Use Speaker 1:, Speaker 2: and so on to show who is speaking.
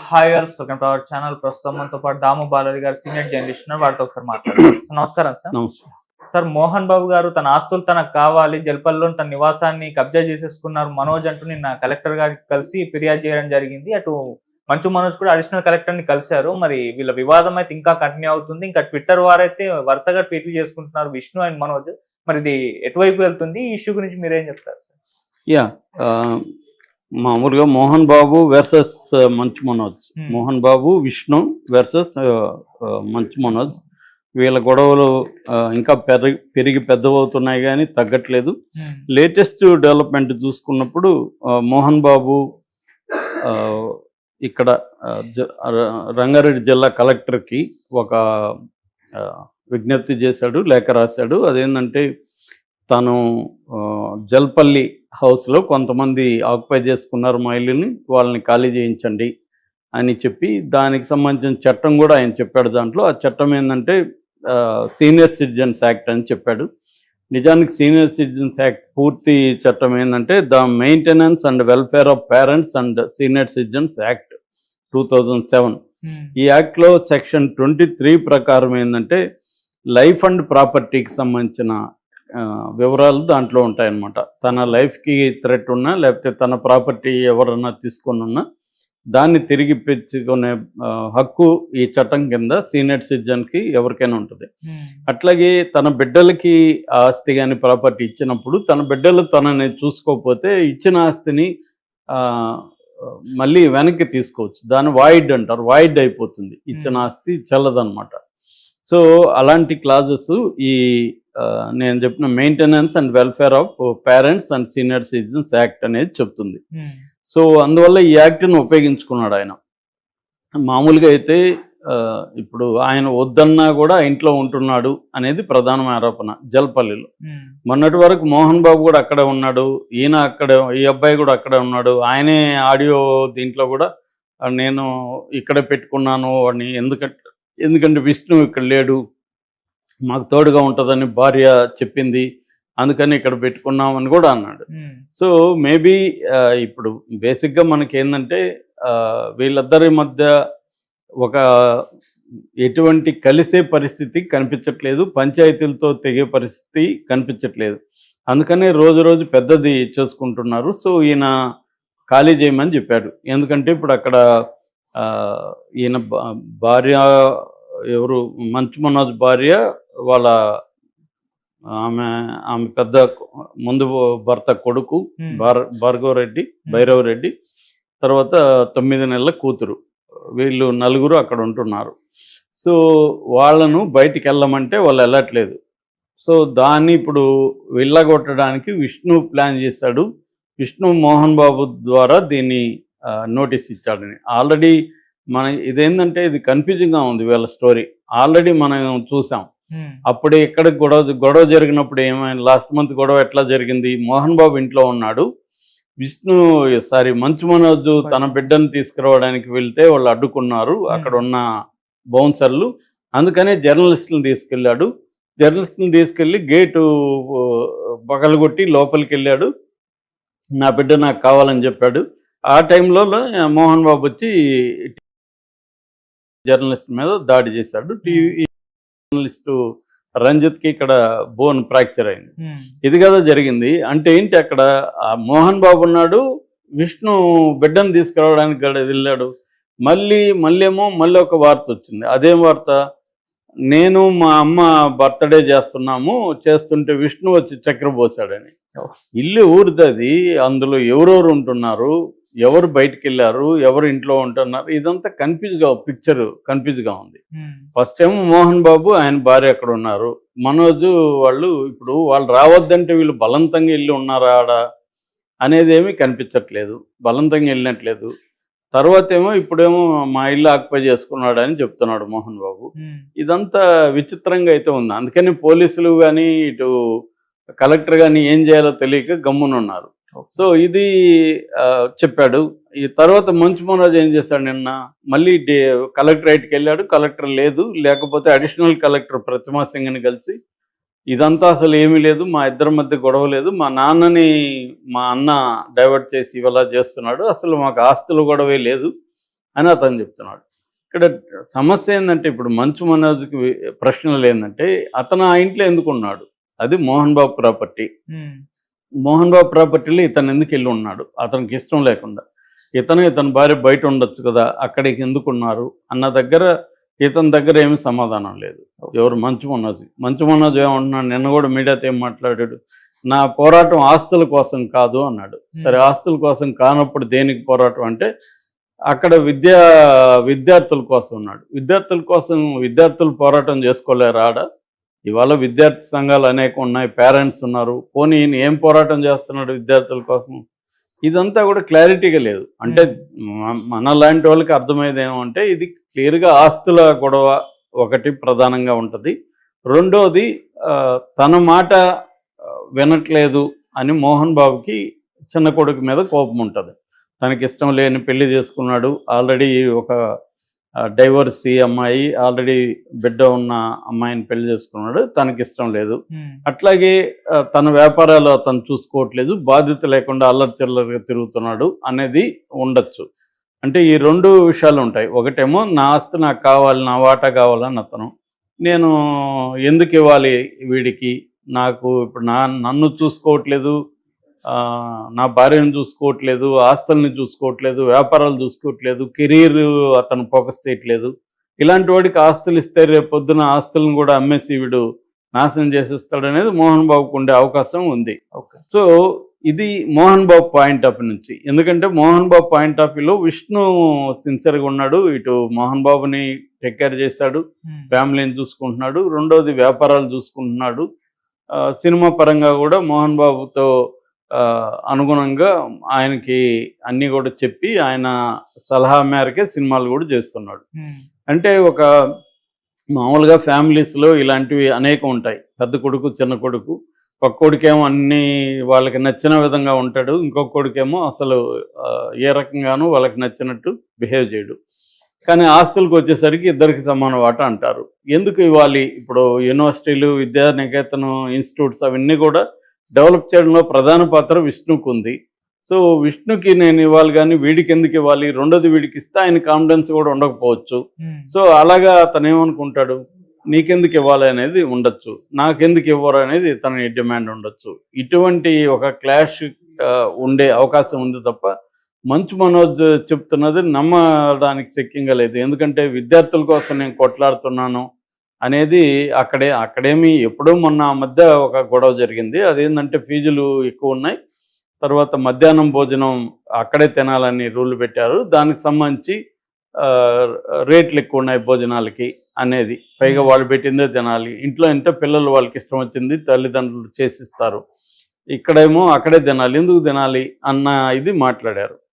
Speaker 1: Hi గారు welcome to our channel. ప్రస్తుతం మనతో పాటు దాము బాలాజీ గారు సీనియర్ జర్నలిస్ట్ ఉన్నారు. వారితో ఒకసారి మాట్లాడదాం. సార్ నమస్కారం సార్.
Speaker 2: నమస్తే.
Speaker 1: సార్ మోహన్ బాబు గారు తన ఆస్తులు తనకు కావాలి, జల్పల్లో తన నివాసాన్ని కబ్జా చేసేసుకున్నారు మనోజ్ అంటూ నిన్న కలెక్టర్ గారికి కలిసి ఫిర్యాదు చేయడం జరిగింది. అటు మంచు మనోజ్ కూడా అడిషనల్ కలెక్టర్ ని కలిశారు. మరి వీళ్ళ వివాదం అయితే ఇంకా కంటిన్యూ అవుతుంది. ఇంకా ట్విట్టర్ వారైతే వరుసగా ట్వీట్లు చేసుకుంటున్నారు విష్ణు అండ్ మనోజ్. మరి ఇది ఎటువైపు వెళ్తుంది? ఈ ఇష్యూ గురించి మీరేం చెప్తారు సార్?
Speaker 2: మామూలుగా మోహన్ బాబు వర్సెస్ మంచు మనోజ్, మోహన్ బాబు విష్ణు వర్సెస్ మంచు మనోజ్. వీళ్ళ గొడవలు ఇంకా పెరిగి పెద్దవవుతున్నాయి కానీ తగ్గట్లేదు. లేటెస్ట్ డెవలప్మెంట్ చూసుకున్నప్పుడు మోహన్ బాబు ఇక్కడ రంగారెడ్డి జిల్లా కలెక్టర్కి ఒక విజ్ఞప్తి చేశాడు, లేఖ రాశాడు. అదేంటంటే తను జల్పల్లి హౌస్లో కొంతమంది ఆక్యుపై చేసుకున్నారు మా ఇల్లుని, వాళ్ళని ఖాళీ చేయించండి అని చెప్పి దానికి సంబంధించిన చట్టం కూడా ఆయన చెప్పాడు. దాంట్లో ఆ చట్టం ఏంటంటే సీనియర్ సిటిజన్స్ యాక్ట్ అని చెప్పాడు. నిజానికి సీనియర్ సిటిజన్స్ యాక్ట్ పూర్తి చట్టం ఏంటంటే the maintenance and welfare of parents and senior citizens act 2007. ఈ యాక్ట్లో సెక్షన్ 23 ప్రకారం ఏంటంటే లైఫ్ అండ్ ప్రాపర్టీకి సంబంధించిన వివరాలు దాంట్లో ఉంటాయన్నమాట. తన లైఫ్కి థ్రెట్ ఉన్నా లేకపోతే తన ప్రాపర్టీ ఎవరన్నా తీసుకొని ఉన్నా దాన్ని తిరిగి పెంచుకునే హక్కు ఈ చట్టం కింద సీనియర్ సిటిజన్కి ఎవరికైనా ఉంటుంది. అట్లాగే తన బిడ్డలకి ఆస్తి కానీ ప్రాపర్టీ ఇచ్చినప్పుడు తన బిడ్డలు తనని చూసుకోకపోతే ఇచ్చిన ఆస్తిని మళ్ళీ వెనక్కి తీసుకోవచ్చు. దాన్ని వాయిడ్ అంటారు. వాయిడ్ అయిపోతుంది, ఇచ్చిన ఆస్తి చెల్లదన్నమాట. సో అలాంటి క్లాజెస్ ఈ నేను చెప్పిన maintenance and welfare of parents and senior citizens act అనేది చెప్తుంది. సో అందువల్ల ఈ యాక్ట్ని ఉపయోగించుకున్నాడు ఆయన. మామూలుగా అయితే ఇప్పుడు ఆయన వద్దన్నా కూడా ఇంట్లో ఉంటున్నాడు అనేది ప్రధానమైన ఆరోపణ జల్పల్లిలో. మొన్నటి వరకు మోహన్ బాబు కూడా అక్కడే ఉన్నాడు, ఈయన అక్కడే, ఈ అబ్బాయి కూడా అక్కడే ఉన్నాడు. ఆయనే ఆడియో దీంట్లో కూడా నేను ఇక్కడే పెట్టుకున్నాను వాడిని, ఎందుకంటే విష్ణు ఇక్కడ లేడు, మాకు తోడుగా ఉంటుందని భార్య చెప్పింది, అందుకని ఇక్కడ పెట్టుకున్నామని కూడా అన్నాడు. సో మేబీ ఇప్పుడు బేసిక్గా మనకి ఏంటంటే వీళ్ళిద్దరి మధ్య ఒక ఎటువంటి కలిసే పరిస్థితి కనిపించట్లేదు, పంచాయతీలతో తెగే పరిస్థితి కనిపించట్లేదు. అందుకనే రోజు రోజు పెద్దది చేసుకుంటున్నారు. సో ఈయన ఖాళీ చేయమని చెప్పాడు. ఎందుకంటే ఇప్పుడు అక్కడ ఈయన భార్య ఎవరు, మంచు మనోజ్ భార్య వాళ్ళ ఆమె పెద్ద ముందు భర్త కొడుకు భైరవ్ రెడ్డి, తర్వాత 9 నెలల కూతురు, వీళ్ళు నలుగురు అక్కడ ఉంటున్నారు. సో వాళ్ళను బయటికి వెళ్ళమంటే వాళ్ళు వెళ్ళట్లేదు. సో దాన్ని ఇప్పుడు వెళ్ళగొట్టడానికి విష్ణు ప్లాన్ చేశాడు. విష్ణు మోహన్ బాబు ద్వారా దీన్ని నోటీస్ ఇచ్చాడని. ఆల్రెడీ ఇదేంటంటే ఇది కన్ఫ్యూజింగ్గా ఉంది వీళ్ళ స్టోరీ. ఆల్రెడీ మనం చూసాం. అప్పుడే ఇక్కడ గొడవ జరిగినప్పుడు ఏమైనా లాస్ట్ మంత్ గొడవ ఎట్లా జరిగింది, మోహన్ బాబు ఇంట్లో ఉన్నాడు, మంచు మనోజ్ తన బిడ్డను తీసుకురావడానికి వెళ్తే వాళ్ళు అడ్డుకున్నారు అక్కడ ఉన్న బౌన్సర్లు. అందుకనే జర్నలిస్టులను తీసుకెళ్ళాడు. జర్నలిస్టులను తీసుకెళ్ళి గేటు పగలగొట్టి లోపలికి వెళ్ళాడు. నా బిడ్డ నాకు కావాలని చెప్పాడు. ఆ టైంలో మోహన్ బాబు వచ్చి జర్నలిస్ట్ మీద దాడి చేశాడు. టీవీ జర్నలిస్టు రంజిత్కి ఇక్కడ బోన్ ఫ్రాక్చర్ అయింది. ఇది కదా జరిగింది. అంటే ఏంటి, అక్కడ మోహన్ బాబు ఉన్నాడు, విష్ణు బిడ్డను తీసుకురావడానికి వెళ్ళాడు. మళ్ళీ ఒక వార్త వచ్చింది. అదేం వార్త, నేను మా అమ్మ బర్త్డే చేస్తుంటే విష్ణు వచ్చి చక్కెర పోసాడని. ఇల్లు ఊరిదది, అందులో ఎవరెవరు ఉంటున్నారు, ఎవరు బయటికి వెళ్ళారు, ఎవరు ఇంట్లో ఉంటున్నారు, ఇదంతా పిక్చర్ కన్ఫ్యూజ్గా ఉంది. ఫస్ట్ ఏమో మోహన్ బాబు ఆయన భార్య అక్కడ ఉన్నారు, మనోజ్ ఇప్పుడు వాళ్ళు రావద్దంటే వీళ్ళు బలవంతంగా వెళ్ళి ఉన్నారా ఆడ అనేది ఏమీ కనిపించట్లేదు, బలవంతంగా వెళ్ళినట్లేదు. తర్వాత ఇప్పుడేమో మా ఇల్లు ఆక్యుపై చేసుకున్నాడు అని చెప్తున్నాడు మోహన్ బాబు. ఇదంతా విచిత్రంగా అయితే ఉంది. అందుకని పోలీసులు కానీ ఇటు కలెక్టర్ కానీ ఏం చేయాలో తెలియక గమ్మునున్నారు. సో ఇది చెప్పాడు. ఈ తర్వాత మంచు మనోజ్ ఏం చేశాడు, నిన్న మళ్ళీ కలెక్టరేట్కి వెళ్ళాడు. కలెక్టర్ లేకపోతే అడిషనల్ కలెక్టర్ ప్రతిమా సింగ్ని కలిసి ఇదంతా అసలు ఏమీ లేదు, మా ఇద్దరి మధ్య గొడవ లేదు, మా నాన్నని మా అన్న డైవర్ట్ చేసి ఇవలా చేస్తున్నాడు, అసలు మాకు ఆస్తుల గొడవే లేదు, అని అతను చెప్తున్నాడు. ఇక్కడ సమస్య ఏంటంటే ఇప్పుడు మంచు మనోజ్కి ప్రశ్నలు ఏంటంటే అతను ఆ ఇంట్లో ఎందుకు ఉన్నాడు, అది మోహన్ బాబు ప్రాపర్టీ. మోహన్ బాబు ప్రాపర్టీలో ఇతను ఎందుకు వెళ్ళి ఉన్నాడు అతనికి ఇష్టం లేకుండా, ఇతని భార్య బయట ఉండొచ్చు కదా, అక్కడికి ఎందుకు ఉన్నారు అన్న దగ్గర ఇతని దగ్గర ఏమీ సమాధానం లేదు. ఎవరు మంచు మనోజ్ ఏమంటున్నాడు, నిన్న కూడా మీడియాతో ఏం మాట్లాడాడు, నా పోరాటం ఆస్తుల కోసం కాదు అన్నాడు. సరే ఆస్తుల కోసం కానప్పుడు దేనికి పోరాటం అంటే అక్కడ విద్యార్థుల కోసం ఉన్నాడు. విద్యార్థులు పోరాటం చేసుకోలేరు ఆడ. ఇవాళ విద్యార్థి సంఘాలు అనేక ఉన్నాయి, పేరెంట్స్ ఉన్నారు, పోనీ ఈయన ఏం పోరాటం చేస్తున్నాడు విద్యార్థుల కోసం, ఇదంతా కూడా క్లారిటీగా లేదు. అంటే మన లాంటి వాళ్ళకి అర్థమయ్యేది ఏమంటే ఇది క్లియర్గా ఆస్తుల గొడవ ఒకటి ప్రధానంగా ఉంటుంది. రెండోది తన మాట వినట్లేదు అని మోహన్ బాబుకి చిన్న కొడుకు మీద కోపం ఉంటుంది. తనకి ఇష్టం లేని పెళ్లి చేసుకున్నాడు, ఆల్రెడీ ఒక డైవర్సీ అమ్మాయి, ఆల్రెడీ బిడ్డ ఉన్న అమ్మాయిని పెళ్లి చేసుకున్నాడు, తనకి ఇష్టం లేదు. అట్లాగే తన వ్యాపారాలు తను చూసుకోవట్లేదు, బాధ్యత లేకుండా అల్లరి చిల్లరగా తిరుగుతున్నాడు అనేది ఉండొచ్చు. అంటే ఈ రెండు విషయాలు ఉంటాయి. ఒకటేమో నా ఆస్తి నాకు కావాలి, నా వాటా కావాలని అతను, నేను ఎందుకు ఇవ్వాలి వీడికి, నాకు ఇప్పుడు నన్ను చూసుకోవట్లేదు, నా భార్యను చూసుకోవట్లేదు, ఆస్తుల్ని చూసుకోవట్లేదు, వ్యాపారాలు చూసుకోవట్లేదు, కెరీర్ అతను ఫోకస్ చేయట్లేదు. ఇలాంటి వాడికి ఆస్తులు ఇస్తే రేపు పొద్దున ఆస్తులను కూడా అమ్మేసి వీడు నాశనం చేసేస్తాడు అనేది మోహన్ బాబుకు ఉండే అవకాశం ఉంది. సో ఇది మోహన్ బాబు పాయింట్ ఆఫ్ నుంచి. ఎందుకంటే మోహన్ బాబు పాయింట్ ఆఫ్ వ్యూలో విష్ణు సిన్సియర్గా ఉన్నాడు, ఇటు మోహన్ బాబుని టేక్ కేర్ చేశాడు, ఫ్యామిలీని చూసుకుంటున్నాడు, రెండోది వ్యాపారాలు చూసుకుంటున్నాడు, సినిమా పరంగా కూడా మోహన్ బాబుతో అనుగుణంగా ఆయనకి అన్నీ కూడా చెప్పి ఆయన సలహా మేరకే సినిమాలు కూడా చేస్తున్నాడు. అంటే ఒక మామూలుగా ఫ్యామిలీస్లో ఇలాంటివి అనేకం ఉంటాయి. పెద్ద కొడుకు చిన్న కొడుకు, ఒక కొడుకేమో అన్నీ వాళ్ళకి నచ్చిన విధంగా ఉంటాడు, ఇంకొక కొడుకేమో అసలు ఏ రకంగానూ వాళ్ళకి నచ్చినట్టు బిహేవ్ చేయడు. కానీ ఆస్తులకు వచ్చేసరికి ఇద్దరికి సమాన వాటా అంటారు. ఎందుకు ఇవ్వాలి? ఇప్పుడు యూనివర్సిటీలు, విద్యానికేతనం ఇన్స్టిట్యూట్స్ అవన్నీ కూడా డెవలప్ చేయడంలో ప్రధాన పాత్ర విష్ణుకు ఉంది. సో విష్ణుకి నేను ఇవ్వాలి కానీ వీడికి ఎందుకు ఇవ్వాలి, రెండోది వీడికి ఇస్తే ఆయన కాన్ఫిడెన్స్ కూడా ఉండకపోవచ్చు. సో అలాగా అతను ఏమనుకుంటాడు, నీకెందుకు ఇవ్వాలి అనేది ఉండొచ్చు, నాకెందుకు ఇవ్వరు అనేది తన డిమాండ్ ఉండొచ్చు. ఇటువంటి ఒక క్లాష్ ఉండే అవకాశం ఉంది తప్ప మంచు మనోజ్ చెప్తున్నది నమ్మడానికి శక్యంగా లేదు. ఎందుకంటే విద్యార్థుల కోసం నేను కొట్లాడుతున్నాను అనేది అక్కడేమి ఎప్పుడో మొన్న మధ్య ఒక గొడవ జరిగింది. అదేంటంటే ఫీజులు ఎక్కువ ఉన్నాయి, తర్వాత మధ్యాహ్నం భోజనం అక్కడే తినాలని రూల్ పెట్టారు, దానికి సంబంధించి రేట్లు ఎక్కువ ఉన్నాయి భోజనాలకి అనేది, పైగా వాళ్ళు పెట్టిందే తినాలి, ఇంట్లో అంటే పిల్లలు వాళ్ళకి ఇష్టం వచ్చింది తల్లిదండ్రులు చేసిస్తారు, ఇక్కడేమో అక్కడే తినాలి, ఎందుకు తినాలి అన్న ఇది మాట్లాడారు.